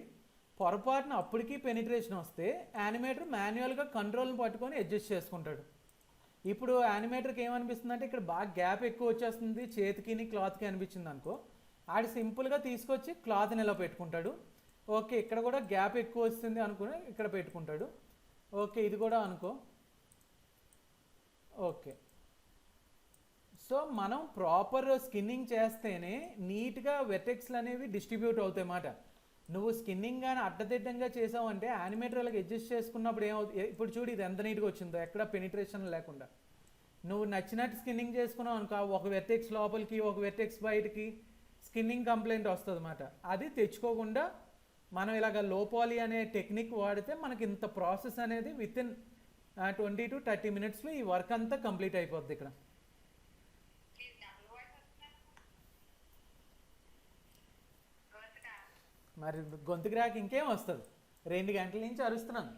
పొరపాటున అప్పటికీ పెనిట్రేషన్ వస్తే యానిమేటర్ మాన్యువల్గా కంట్రోల్ని పట్టుకొని అడ్జస్ట్ చేసుకుంటాడు. ఇప్పుడు యానిమేటర్కి ఏమనిపిస్తుంది అంటే ఇక్కడ బాగా గ్యాప్ ఎక్కువ వచ్చేస్తుంది చేతికి క్లాత్కి అనిపించింది అనుకో, ఆడు సింపుల్గా తీసుకొచ్చి క్లాత్ని ఇలా పెట్టుకుంటాడు. ఓకే ఇక్కడ కూడా గ్యాప్ ఎక్కువ వస్తుంది అనుకుని ఇక్కడ పెట్టుకుంటాడు. ఓకే ఇది కూడా అనుకో. ఓకే సో మనం ప్రాపర్ స్కిన్నింగ్ చేస్తేనే నీట్గా వెటెక్స్లు అనేవి డిస్ట్రిబ్యూట్ అవుతాయి అన్నమాట. నువ్వు స్కిన్నింగ్ కానీ అడ్డదిడ్డంగా చేసావంటే యానిమేటర్ అలాగ అడ్జస్ట్ చేసుకున్నప్పుడు ఏమవుతుంది, ఇప్పుడు చూడు ఇది ఎంత నీట్గా వచ్చిందో ఎక్కడ పెనిట్రేషన్ లేకుండా. నువ్వు నచ్చినట్టు స్కిన్నింగ్ చేసుకున్నావు అనుకో, ఒక వెటెక్స్ లోపలికి ఒక వెటెక్స్ బయటికి స్కిన్నింగ్ కంప్లైంట్ వస్తుంది అన్నమాట. అది తెచ్చుకోకుండా మనం ఇలాగ లో పాలీ అనే టెక్నిక్ వాడితే మనకి ఇంత ప్రాసెస్ అనేది విత్ ఇన్ 20 to 30 minutesలో ఈ వర్క్ అంతా కంప్లీట్ అయిపోద్ది. ఇక్కడ మరి గొంతుకు రాక ఇంకేం వస్తుంది, 2 గంటల నుంచి అరుస్తున్నాను.